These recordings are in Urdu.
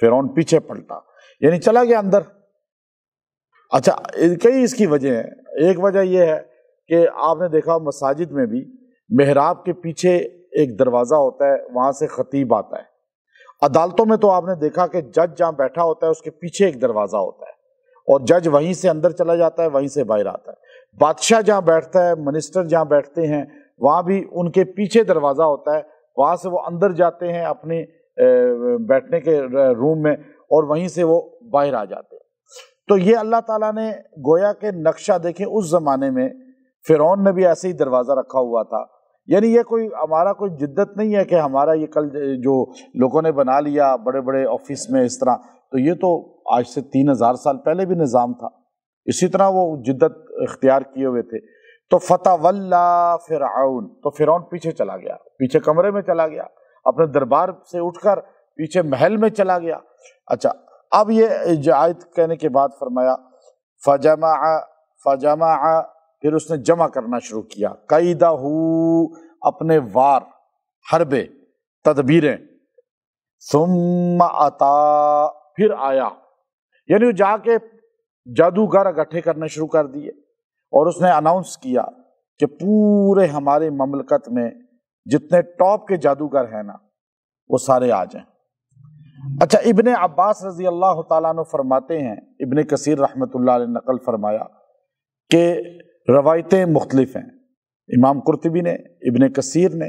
فرعون پیچھے پلٹا، یعنی چلا گیا اندر۔ اچھا، کئی اس کی وجہ ہیں۔ ایک وجہ یہ ہے کہ آپ نے دیکھا مساجد میں بھی محراب کے پیچھے ایک دروازہ ہوتا ہے، وہاں سے خطیب آتا ہے۔ عدالتوں میں تو آپ نے دیکھا کہ جج جہاں بیٹھا ہوتا ہے اس کے پیچھے ایک دروازہ ہوتا ہے، اور جج وہیں سے اندر چلا جاتا ہے، وہیں سے باہر آتا ہے۔ بادشاہ جہاں بیٹھتا ہے، منسٹر جہاں بیٹھتے ہیں، وہاں بھی ان کے پیچھے دروازہ ہوتا ہے، وہاں سے وہ اندر جاتے ہیں اپنے بیٹھنے کے روم میں، اور وہیں سے وہ باہر آ جاتے ہیں۔ تو یہ اللہ تعالیٰ نے گویا کہ نقشہ دیکھیں، اس زمانے میں فرعون نے بھی ایسے ہی دروازہ رکھا ہوا تھا۔ یعنی یہ کوئی ہمارا کوئی جدت نہیں ہے کہ ہمارا یہ کل جو لوگوں نے بنا لیا بڑے بڑے آفس میں اس طرح، تو یہ تو آج سے 3000 سال پہلے بھی نظام تھا، اسی طرح وہ جدت اختیار کیے ہوئے تھے۔ تو فتولی فرعون، تو فرعون پیچھے چلا گیا، پیچھے کمرے میں چلا گیا، اپنے دربار سے اٹھ کر پیچھے محل میں چلا گیا۔ اچھا، اب یہ آیت کہنے کے بعد فرمایا فجمع، پھر اس نے جمع کرنا شروع کیا، قیدہ، اپنے وار، حربے، تدبیریں، ثم اتا، پھر آیا، یعنی وہ جا کے جادوگر اکٹھے کرنے شروع کر دیے، اور اس نے اناؤنس کیا کہ پورے ہمارے مملکت میں جتنے ٹاپ کے جادوگر ہیں نا وہ سارے آ جائیں۔ اچھا، ابن عباس رضی اللہ تعالیٰ عنہ فرماتے ہیں، ابن کثیر رحمۃ اللہ علیہ نے نقل فرمایا کہ روایتیں مختلف ہیں، امام قرطبی نے، ابن کثیر نے،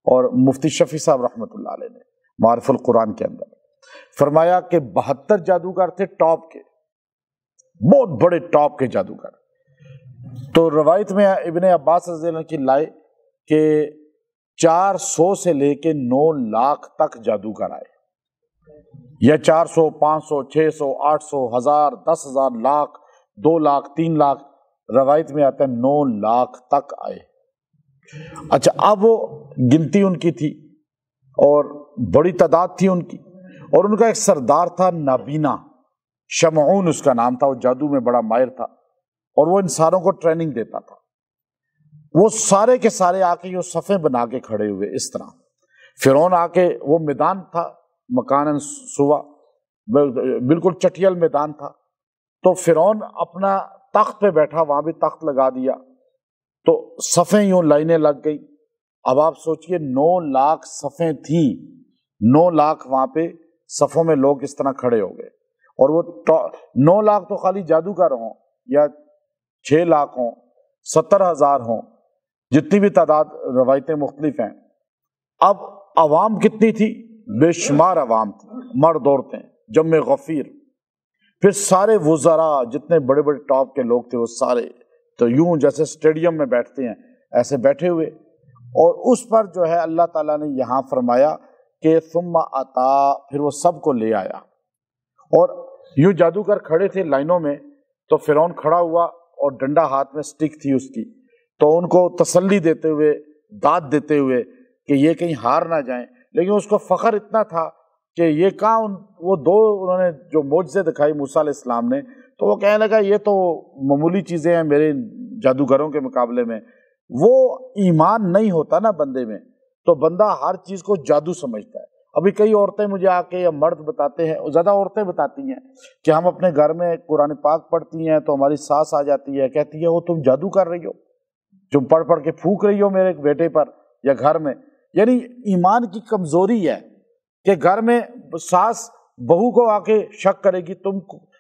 اور مفتی شفیع صاحب رحمۃ اللہ علیہ نے معارف القرآن کے اندر فرمایا کہ 72 جادوگر تھے ٹاپ کے، بہت بڑے ٹاپ کے جادوگر۔ تو روایت میں ابن عباس رضی اللہ عنہ کی لائے کہ 400 سے لے کے 9 لاکھ تک جادوگر آئے، یا 400، 500، 600، 800، 1000، 10,000، لاکھ، 2 لاکھ، 3 لاکھ، روایت میں آتا ہے 9 لاکھ تک آئے۔ اچھا، اب وہ گنتی ان کی تھی اور بڑی تعداد تھی ان کی، اور ان کا ایک سردار تھا نابینا، شمعون اس کا نام تھا، وہ جادو میں بڑا ماہر تھا، اور وہ ان ساروں کو ٹریننگ دیتا تھا۔ وہ سارے کے سارے آ کے یہ صفیں بنا کے کھڑے ہوئے اس طرح۔ فرعون آ کے، وہ میدان تھا مکانن سوا، بالکل چٹیل میدان تھا، تو فرعون اپنا تخت پہ بیٹھا، وہاں بھی تخت لگا دیا، تو صفیں یوں لائنیں لگ گئی۔ اب آپ سوچئے 9 لاکھ صفیں تھیں، 9 لاکھ وہاں پہ صفوں میں لوگ اس طرح کھڑے ہو گئے، اور وہ 9 لاکھ تو خالی جادوگر ہوں، یا 6 لاکھ ہوں، 70,000 ہوں، جتنی بھی تعداد، روایتیں مختلف ہیں۔ اب عوام کتنی تھی؟ بے شمار عوام تھی، مرد عورتیں، جمع غفیر، پھر سارے وزراء، جتنے بڑے بڑے ٹاپ کے لوگ تھے وہ سارے، تو یوں جیسے اسٹیڈیم میں بیٹھتے ہیں ایسے بیٹھے ہوئے۔ اور اس پر جو ہے اللہ تعالیٰ نے یہاں فرمایا کہ ثم اتا، پھر وہ سب کو لے آیا، اور یوں جادوگر کھڑے تھے لائنوں میں، تو فرعون کھڑا ہوا اور ڈنڈا ہاتھ میں سٹک تھی اس کی، تو ان کو تسلی دیتے ہوئے، داد دیتے ہوئے کہ یہ کہیں ہار نہ جائیں، لیکن اس کو فخر اتنا تھا کہ یہ کہاں وہ 2 انہوں نے جو معجزے دکھائی موسیٰ علیہ السلام نے، تو وہ کہنے لگا یہ تو معمولی چیزیں ہیں میرے جادوگروں کے مقابلے میں۔ وہ ایمان نہیں ہوتا نا بندے میں، تو بندہ ہر چیز کو جادو سمجھتا ہے۔ ابھی کئی عورتیں مجھے آ کے یا مرد بتاتے ہیں، زیادہ عورتیں بتاتی ہیں کہ ہم اپنے گھر میں قرآن پاک پڑھتی ہیں تو ہماری ساس آ جاتی ہے، کہتی ہے وہ تم جادو کر رہی ہو، تم پڑھ پڑھ کے پھونک رہی ہو میرے بیٹے پر یا گھر میں۔ یعنی ایمان کی کمزوری ہے کہ گھر میں ساس بہو کو آ کے شک کرے گی۔ تم،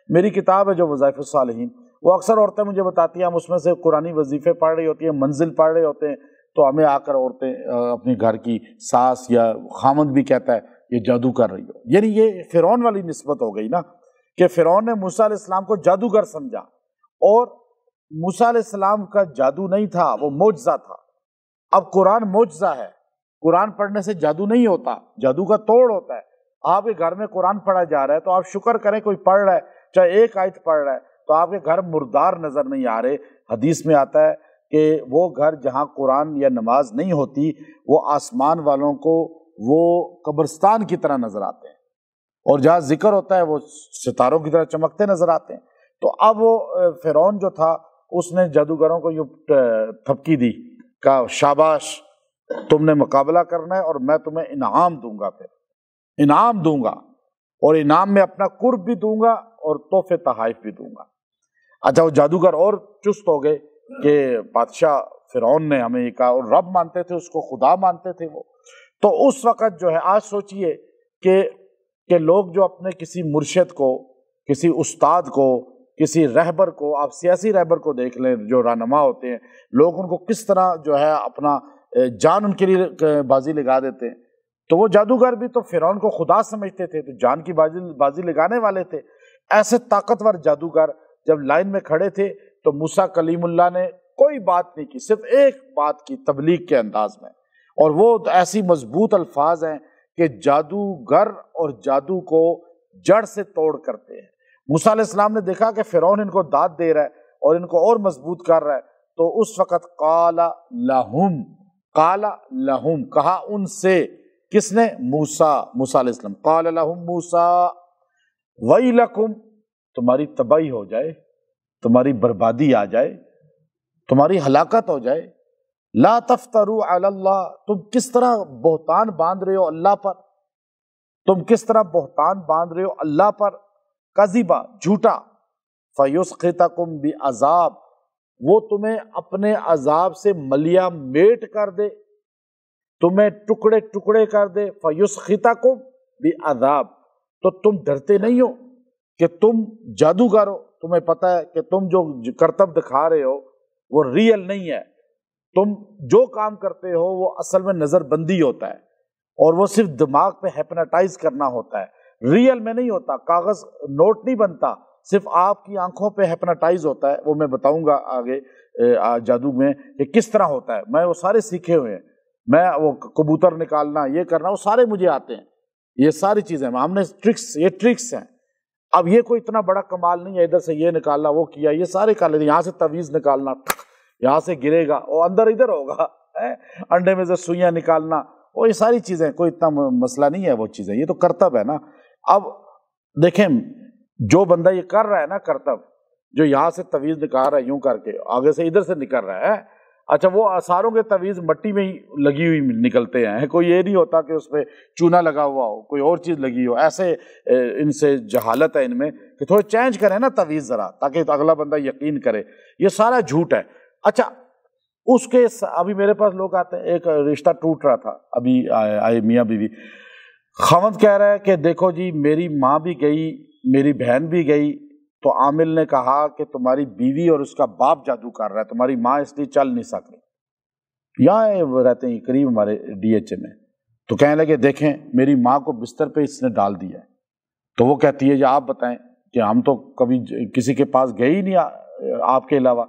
میری کتاب ہے جو وظائف الصالحین، وہ اکثر عورتیں مجھے بتاتی ہیں، ہم اس میں سے قرآنی وظیفے پڑھ رہی ہوتی ہیں، منزل پڑھ رہے ہوتے ہیں، تو ہمیں آ کر عورتیں، اپنی گھر کی ساس یا خامند بھی کہتا ہے یہ جادو کر رہی ہو۔ یعنی یہ فرعون والی نسبت ہو گئی نا، کہ فرعون نے موسیٰ علیہ السلام کو جادوگر سمجھا، اور موسیٰ علیہ السلام کا جادو نہیں تھا، وہ معجزہ تھا۔ اب قرآن معجزہ ہے، قرآن پڑھنے سے جادو نہیں ہوتا، جادو کا توڑ ہوتا ہے۔ آپ کے گھر میں قرآن پڑھا جا رہا ہے تو آپ شکر کریں، کوئی پڑھ رہا ہے، چاہے ایک آیت پڑھ رہا ہے، تو آپ کے گھر مردار نظر نہیں آ رہے۔ حدیث میں آتا ہے کہ وہ گھر جہاں قرآن یا نماز نہیں ہوتی، وہ آسمان والوں کو وہ قبرستان کی طرح نظر آتے ہیں، اور جہاں ذکر ہوتا ہے وہ ستاروں کی طرح چمکتے نظر آتے ہیں۔ تو اب وہ فرعون جو تھا، اس نے جادوگروں کو یوں تھپکی دی، کہا شاباش، تم نے مقابلہ کرنا ہے اور میں تمہیں انعام دوں گا، پھر انعام دوں گا۔ اور انعام میں اپنا قرب بھی دوں گا اور تحفے تحائف بھی دوں گا۔ اچھا وہ جادوگر اور چست ہو گئے کہ بادشاہ فرعون نے ہمیں یہ کہا، اور رب مانتے تھے اس کو، خدا مانتے تھے وہ۔ تو اس وقت جو ہے، آج سوچئے کہ لوگ جو اپنے کسی مرشد کو، کسی استاد کو، کسی رہبر کو، آپ سیاسی رہبر کو دیکھ لیں جو رہنما ہوتے ہیں، لوگ ان کو کس طرح جو ہے اپنا جان ان کے لیے بازی لگا دیتے ہیں۔ تو وہ جادوگر بھی تو فرعون کو خدا سمجھتے تھے، تو جان کی بازی لگانے والے تھے۔ ایسے طاقتور جادوگر جب لائن میں کھڑے تھے تو موسیٰ کلیم اللہ نے کوئی بات نہیں کی، صرف ایک بات کی تبلیغ کے انداز میں، اور وہ ایسی مضبوط الفاظ ہیں کہ جادوگر اور جادو کو جڑ سے توڑ کرتے ہیں۔ موسیٰ علیہ السلام نے دیکھا کہ فرعون ان کو داد دے رہا ہے اور ان کو اور مضبوط کر رہا ہے، تو اس وقت قال لہم کہا ان سے، کس نے؟ موسیٰ علیہ السلام۔ قال لہم موسیٰ ویلکم، تمہاری تباہی ہو جائے، تمہاری بربادی آ جائے، تمہاری ہلاکت ہو جائے۔ لا تفتروا علی اللہ، تم کس طرح بہتان باندھ رہے ہو اللہ پر، تم کس طرح بہتان باندھ رہے ہو اللہ پر، کذبا، جھوٹا، فیسقطکم بعذاب، وہ تمہیں اپنے عذاب سے ملیا میٹ کر دے، تمہیں ٹکڑے ٹکڑے کر دے، فیسقطکم بعذاب۔ تو تم ڈرتے نہیں ہو کہ تم جادوگر ہو، تمہیں پتہ ہے کہ تم جو کرتب دکھا رہے ہو وہ ریئل نہیں ہے، تم جو کام کرتے ہو وہ اصل میں نظر بندی ہوتا ہے، اور وہ صرف دماغ پہ ہیپناٹائز کرنا ہوتا ہے، ریئل میں نہیں ہوتا، کاغذ نوٹ نہیں بنتا، صرف آپ کی آنکھوں پہ ہیپناٹائز ہوتا ہے۔ وہ میں بتاؤں گا آگے جادو میں کہ کس طرح ہوتا ہے، میں وہ سارے سیکھے ہوئے ہیں، میں وہ کبوتر نکالنا، یہ کرنا، وہ سارے مجھے آتے ہیں، یہ ساری چیزیں ہم نے ٹرکس، یہ ٹرکس ہیں۔ اب یہ کوئی اتنا بڑا کمال نہیں ہے ادھر سے یہ نکالنا، وہ کیا، یہ سارے کر لیتے، یہاں سے تعویذ نکالنا، یہاں سے گرے گا، وہ اندر ادھر ہوگا، انڈے میں سے سوئیاں نکالنا، وہ یہ ساری چیزیں، کوئی اتنا مسئلہ نہیں ہے وہ چیزیں، یہ تو کرتب ہے نا۔ اب دیکھیں جو بندہ یہ کر رہا ہے نا کرتب، جو یہاں سے تعویذ نکال رہا ہے یوں کر کے، آگے سے ادھر سے نکل رہا ہے، اچھا وہ ساروں کے تعویذ مٹی میں ہی لگی ہوئی نکلتے ہیں، کوئی یہ نہیں ہوتا کہ اس پہ چونا لگا ہوا ہو، کوئی اور چیز لگی ہو، ایسے ان سے جہالت ہے ان میں کہ تھوڑے چینج کریں نا تعویذ ذرا، تاکہ اگلا بندہ یقین کرے، یہ سارا جھوٹ ہے۔ اچھا اس کے ابھی میرے پاس لوگ آتے ہیں، ایک رشتہ ٹوٹ رہا تھا، ابھی آئے میاں بیوی، خاوند کہہ رہا ہے کہ دیکھو جی میری ماں بھی گئی، میری بہن بھی گئی، تو عامل نے کہا کہ تمہاری بیوی اور اس کا باپ جادو کر رہا ہے، تمہاری ماں اس لیے چل نہیں سک رہی، یہاں رہتے ہیں قریب ہمارے ڈی ایچ اے میں، تو کہنے لگے دیکھیں میری ماں کو بستر پہ اس نے ڈال دیا ہے، تو وہ کہتی ہے جی آپ بتائیں کہ ہم تو کبھی کسی کے پاس گئے ہی نہیں آپ کے علاوہ۔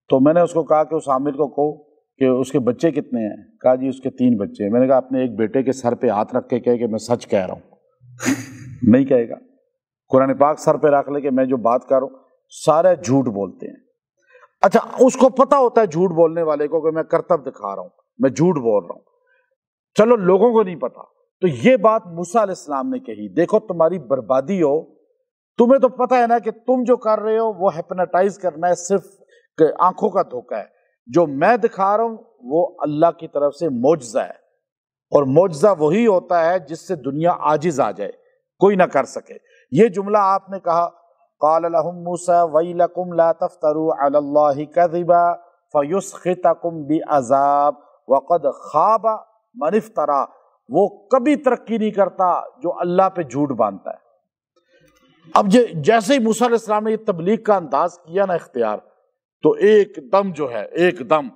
تو میں نے اس کو کہا کہ اس عامل کو کہو کہ اس کے بچے کتنے ہیں، کہا جی اس کے 3 بچے ہیں۔ میں نے کہا اپنے ایک بیٹے کے سر پہ ہاتھ رکھ کے کہے کہ میں سچ کہہ رہا ہوں، نہیں کہے گا، قرآن پاک سر پہ رکھ لے کہ میں جو بات کر رہا ہوں، سارے جھوٹ بولتے ہیں۔ اچھا اس کو پتہ ہوتا ہے جھوٹ بولنے والے کو کہ میں کرتب دکھا رہا ہوں، میں جھوٹ بول رہا ہوں، چلو لوگوں کو نہیں پتا، تو یہ بات موسیٰ علیہ السلام نے کہی، دیکھو تمہاری بربادی ہو، تمہیں تو پتہ ہے نا کہ تم جو کر رہے ہو وہ ہیپناٹائز کرنا ہے، صرف آنکھوں کا دھوکہ ہے، جو میں دکھا رہا ہوں وہ اللہ کی طرف سے معجزہ ہے، اور معجزہ وہی ہوتا ہے جس سے دنیا عاجز آ جائے، کوئی نہ کر سکے۔ یہ جملہ آپ نے کہا قال لهم موسیٰ ویلکم لا تفتروا علی اللہ کذبا فیسخطکم بعذاب وقد خاب من افترا، وہ کبھی ترقی نہیں کرتا جو اللہ پہ جھوٹ باندھتا ہے۔ اب جیسے ہی موسیٰ علیہ السلام نے یہ تبلیغ کا انداز کیا نا اختیار، تو ایک دم جو ہے ایک دم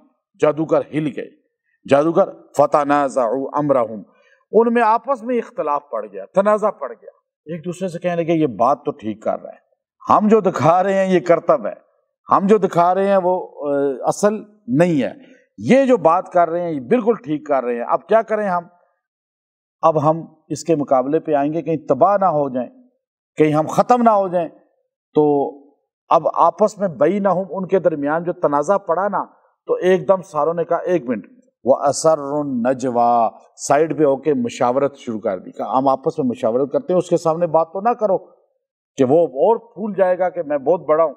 جادوگر ہل گئے، جادوگر فتنازعوا امرہم، ان میں آپس میں اختلاف پڑ گیا، تنازع پڑ گیا، ایک دوسرے سے کہنے لگے یہ بات تو ٹھیک کر رہا ہے، ہم جو دکھا رہے ہیں یہ کرتب ہے، ہم جو دکھا رہے ہیں وہ اصل نہیں ہے، یہ جو بات کر رہے ہیں یہ بالکل ٹھیک کر رہے ہیں، اب کیا کریں ہم؟ اب ہم اس کے مقابلے پہ آئیں گے کہیں تباہ نہ ہو جائیں، کہیں ہم ختم نہ ہو جائیں۔ تو اب آپس میں بینہم، ان کے درمیان جو تنازع پڑا نا، تو ایک دم ساروں نے کہا ایک منٹ، وَأَسَرُّ النَّجْوَىٰ، سائڈ پہ ہو کے مشاورت شروع کر دی، کہا ہم آپس میں مشاورت کرتے ہیں، اس کے سامنے بات تو نہ کرو کہ وہ اور پھول جائے گا کہ میں بہت بڑا ہوں۔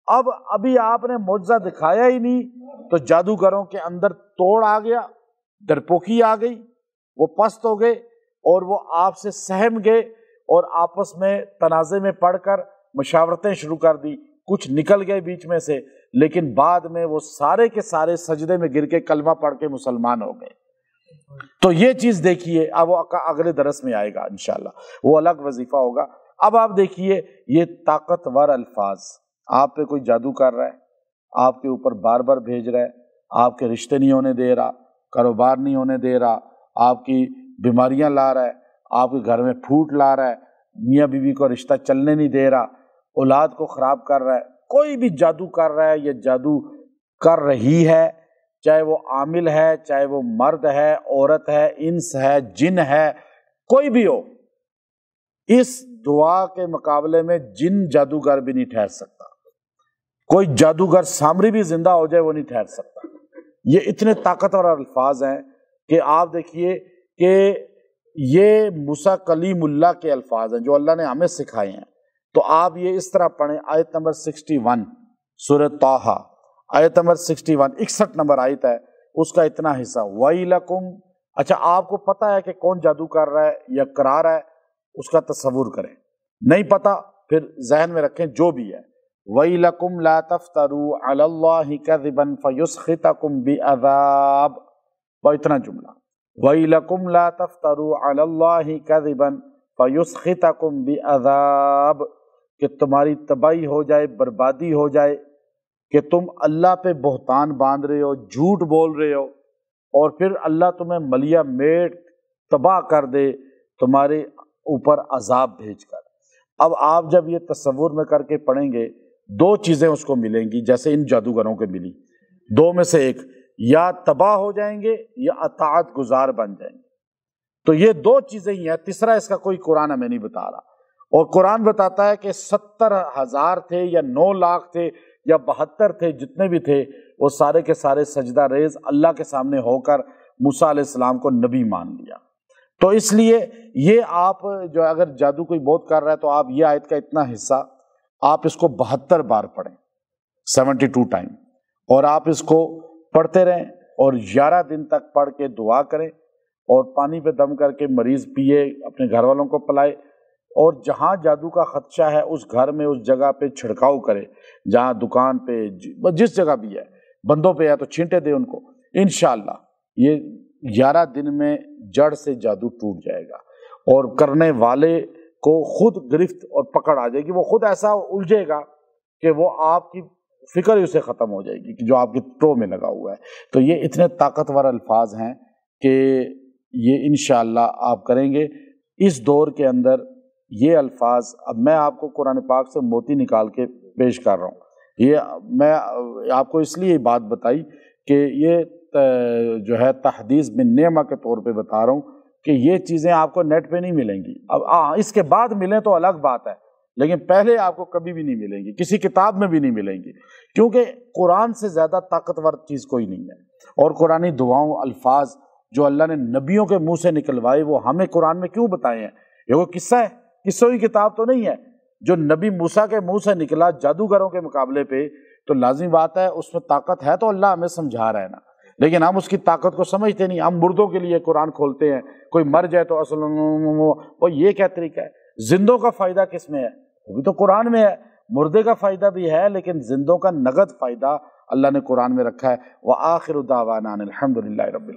ابھی آپ نے معجزہ دکھایا ہی نہیں، تو جادوگروں کے اندر توڑ آ گیا، ڈرپوکی آ گئی، وہ پست ہو گئے اور وہ آپ سے سہم گئے، اور آپس میں تنازع میں پڑھ کر مشاورتیں شروع کر دی، کچھ نکل گئے بیچ میں سے، لیکن بعد میں وہ سارے کے سارے سجدے میں گر کے کلمہ پڑھ کے مسلمان ہو گئے۔ تو یہ چیز دیکھیے، اب وہ اگلے درس میں آئے گا انشاءاللہ، وہ الگ وظیفہ ہوگا۔ اب آپ دیکھیے یہ طاقتور الفاظ، آپ پہ کوئی جادو کر رہا ہے، آپ کے اوپر بار بار بھیج رہا ہے، آپ کے رشتے نہیں ہونے دے رہا، کاروبار نہیں ہونے دے رہا، آپ کی بیماریاں لا رہا ہے، آپ کے گھر میں پھوٹ لا رہا ہے، میاں بیوی کو رشتہ چلنے نہیں دے رہا، اولاد کو خراب کر رہا ہے، کوئی بھی جادو کر رہا ہے یا جادو کر رہی ہے، چاہے وہ عامل ہے، چاہے وہ مرد ہے، عورت ہے، انس ہے، جن ہے، کوئی بھی ہو، اس دعا کے مقابلے میں جن جادوگر بھی نہیں ٹھہر سکتا، کوئی جادوگر سامری بھی زندہ ہو جائے وہ نہیں ٹھہر سکتا۔ یہ اتنے طاقتور الفاظ ہیں کہ آپ دیکھیے کہ یہ موسیٰ کلیم اللہ کے الفاظ ہیں جو اللہ نے ہمیں سکھائے ہیں۔ تو آپ یہ اس طرح پڑھیں، آیت نمبر 61 سورہ طٰہٰ، آیت نمبر 61، 61 نمبر آیت ہے، اس کا اتنا حصہ وَيْلَكُمْ۔ اچھا آپ کو پتہ ہے کہ کون جادو کر رہا ہے یا کرا رہا ہے، اس کا تصور کریں، نہیں پتہ پھر ذہن میں رکھیں جو بھی ہے۔ وَيْلَكُمْ لَا تَفْتَرُوا عَلَى اللَّهِ كَذِبًا فَيُسْخِطَكُمْ بِعَذَابٍ، وہ اتنا جملہ، وَيْلَكُمْ لَا تَفْتَرُوا عَلَى اللَّهِ كَذِبًا فَيُسْخِطَكُمْ بِعَذَابٍ، کہ تمہاری تباہی ہو جائے، بربادی ہو جائے، کہ تم اللہ پہ بہتان باندھ رہے ہو، جھوٹ بول رہے ہو، اور پھر اللہ تمہیں ملیا میٹ تباہ کر دے تمہارے اوپر عذاب بھیج کر۔ اب آپ جب یہ تصور میں کر کے پڑھیں گے، دو چیزیں اس کو ملیں گی جیسے ان جادوگروں کے ملی، دو میں سے ایک، یا تباہ ہو جائیں گے یا اطاعت گزار بن جائیں گے۔ تو یہ دو چیزیں ہی ہیں، تیسرا اس کا کوئی قرآن ہمیں نہیں بتا رہا، اور قرآن بتاتا ہے کہ 70,000 تھے یا 9 لاکھ تھے یا 72 تھے، جتنے بھی تھے وہ سارے کے سارے سجدہ ریز اللہ کے سامنے ہو کر موسیٰ علیہ السلام کو نبی مان لیا۔ تو اس لیے یہ آپ جو اگر جادو کوئی بہت کر رہا ہے تو آپ یہ آیت کا اتنا حصہ آپ اس کو 72 بار پڑھیں، 72 ٹائم، اور آپ اس کو پڑھتے رہیں اور 11 دن تک پڑھ کے دعا کریں، اور پانی پہ دم کر کے مریض پیے، اپنے گھر والوں کو پلائے، اور جہاں جادو کا خدشہ ہے اس گھر میں اس جگہ پہ چھڑکاؤ کرے، جہاں دکان پہ جس جگہ بھی ہے، بندوں پہ ہے تو چھینٹے دے ان کو، انشاءاللہ یہ 11 دن میں جڑ سے جادو ٹوٹ جائے گا، اور کرنے والے کو خود گرفت اور پکڑ آ جائے گی، وہ خود ایسا الجھے گا کہ وہ آپ کی فکر ہی اسے ختم ہو جائے گی کہ جو آپ کی ٹو میں لگا ہوا ہے۔ تو یہ اتنے طاقتور الفاظ ہیں کہ یہ انشاءاللہ آپ کریں گے۔ اس دور کے اندر یہ الفاظ، اب میں آپ کو قرآن پاک سے موتی نکال کے پیش کر رہا ہوں، یہ میں آپ کو اس لیے بات بتائی کہ یہ جو ہے تحدیث بن نعمہ کے طور پہ بتا رہا ہوں کہ یہ چیزیں آپ کو نیٹ پہ نہیں ملیں گی، اب اس کے بعد ملیں تو الگ بات ہے، لیکن پہلے آپ کو کبھی بھی نہیں ملیں گی، کسی کتاب میں بھی نہیں ملیں گی، کیونکہ قرآن سے زیادہ طاقتور چیز کوئی نہیں ہے۔ اور قرآنی دعاؤں، الفاظ جو اللہ نے نبیوں کے منہ سے نکلوائے وہ ہمیں قرآن میں کیوں بتائے ہیں؟ یہ وہ قصہ ہے، قصوں کی کتاب تو نہیں ہے، جو نبی موسیٰ کے منہ سے نکلا جادوگروں کے مقابلے پہ، تو لازمی بات ہے اس میں طاقت ہے، تو اللہ ہمیں سمجھا رہا ہے نا، لیکن ہم اس کی طاقت کو سمجھتے نہیں، ہم مردوں کے لیے قرآن کھولتے ہیں، کوئی مر جائے تو اصل وہ یہ کیا طریقہ ہے؟ زندوں کا فائدہ کس میں ہے؟ وہ بھی تو قرآن میں ہے، مردے کا فائدہ بھی ہے لیکن زندوں کا نقد فائدہ اللہ نے قرآن میں رکھا ہے۔ وآخر دعوانا الحمد للہ رب العالمین۔